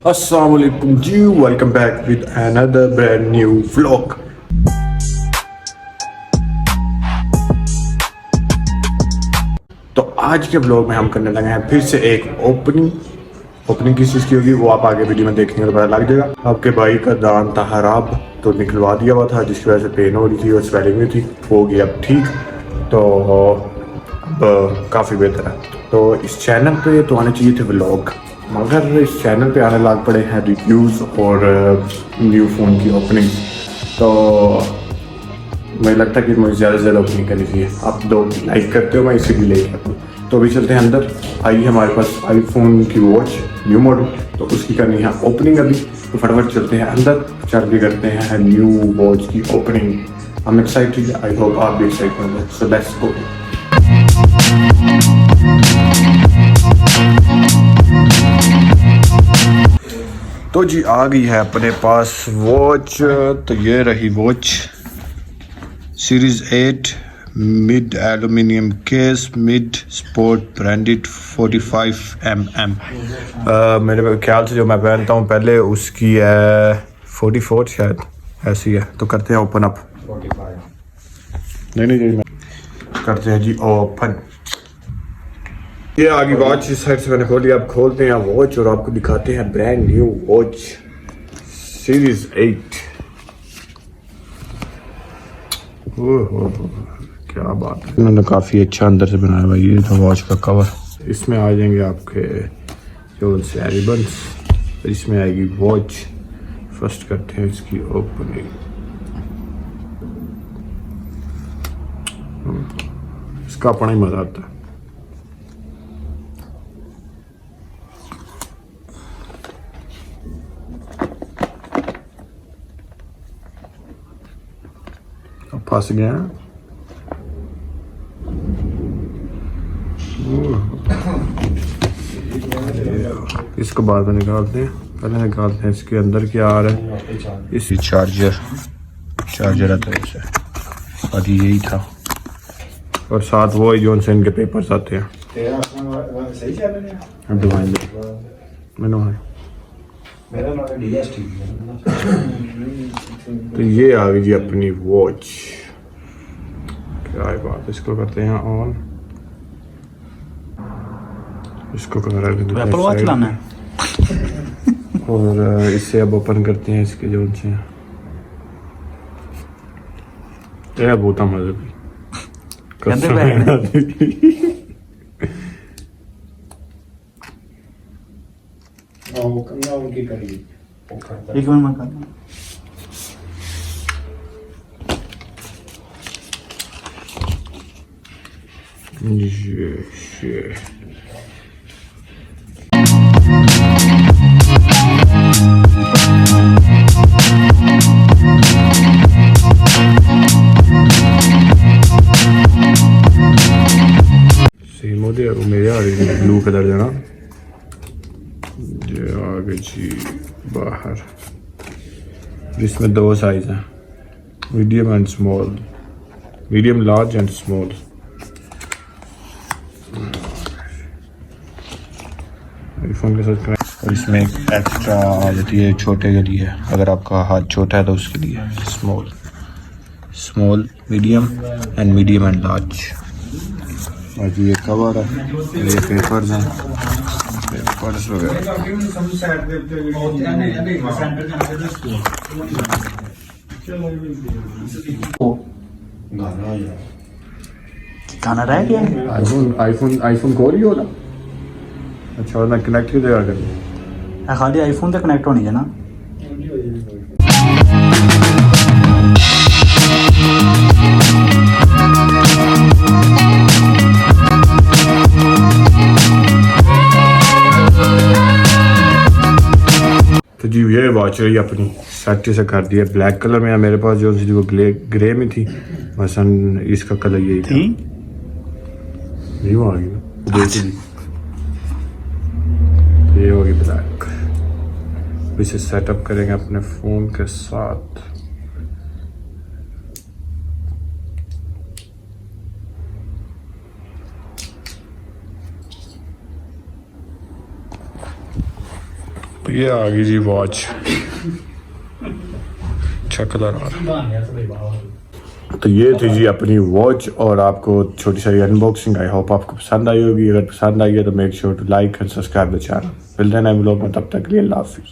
Assalamualaikum ji, welcome back with another brand new vlog। तो आज के ब्लॉग में हम करने लगे हैं फिर से एक ओपनिंग किस चीज़ की होगी वो आप आगे वीडियो में देखेंगे तो पता लग जाएगा। आपके भाई का दांत था खराब तो निकलवा दिया हुआ था जिसकी वजह से पेन हो रही थी और स्वेलिंग भी थी, हो गई अब ठीक। तो अब काफ़ी बेहतर है। तो इस चैनल पे तो आने चाहिए थे व्लॉग, मगर इस चैनल पे आने लग पड़े हैं रिव्यूज़ और न्यू फ़ोन की ओपनिंग। तो मुझे लगता है कि मुझे ज़्यादा से ज़्यादा ओपनिंग करनी चाहिए। आप दो लाइक करते हो, मैं इसीलिए लेके आता हूँ। तो अभी चलते हैं अंदर। आई हमारे पास आईफोन की वॉच न्यू मॉडल, तो उसकी करनी है ओपनिंग अभी। तो फटाफट चलते हैं अंदर, चल के करते हैं न्यू वॉच की ओपनिंग। हम एक्साइटेड, आई होप आप भी एक्साइटेड होंगे। So let's go. तो जी आ गई है अपने पास वॉच। तो ये रही watch series 8 mid aluminium case, mid sport branded 45mm। मेरे ख्याल से जो मैं पहनता हूँ पहले उसकी है 44 शायद, ऐसी है। तो करते हैं ओपन अप। 45 नहीं जी, करते हैं जी ओपन। ये आगे वॉच इस साइड से मैंने खोली, अब खोलते हैं वॉच और आपको दिखाते हैं ब्रांड न्यू वॉच सीरीज 8। क्या बात है, इन्होंने काफ़ी अच्छा अंदर से बनाया हुआ। ये तो वॉच का कवर, इसमें आ जाएंगे आपके जो से रिबन्स, इसमें आएगी वॉच। फर्स्ट करते हैं इसकी ओपनिंग। इसका अपना ही मजा आता है। फंस गया। इसको बाद में निकालते हैं, पहले निकालते हैं इसके अंदर क्या आ रहा है। इसी चार्जर आता है इसे, और यही था। और साथ वो ही जो से इनके पेपर्स आते हैं। तो ये आ गई जी अपनी वॉच। क्या है बात, इसको करते हैं ऑन। इसको एप्पल वॉच लाना है। और इससे अब ओपन करते हैं इसके जो से बहुत मजे की एक मिनट में ये सेम हो गया। मेरे आ रही ब्लू कलर देना। ये आ गई जी बाहर, जिसमें दो साइज हैं, medium and small, medium large and small. IPhone के साथ और इसमें एक एक्स्ट्रा आ जाती है छोटे के लिए, अगर आपका हाथ छोटा है तो उसके लिए स्मॉल, मीडियम एंड लार्ज। और ये कवर है, ये पेपर्स हैं, पेपर्स वगैरह। गाना रह गया। आईफोन को ही हो ना। अच्छा, मैं कनेक्ट की जगह कर खाली आईफोन से कनेक्ट होनी है ना। तो जी ये वॉच रही अपनी सेट से कर दिया ब्लैक कलर में। मेरे पास जो थी वो ग्रे में थी, मसन इसका कलर यही था। नहीं वो आ गई ना, ये होगी ब्लैक। इसे सेटअप करेंगे अपने फ़ोन के साथ। ये आ गई जी वॉच, कलर। तो ये थी जी अपनी वॉच और आपको छोटी सी अनबॉक्सिंग। आई होप आपको पसंद आई होगी। अगर पसंद आई है तो make sure to like and subscribe the channel. मिलते हैं नए ब्लॉग में, तब तक के लिए अल्लाह हाफिज़।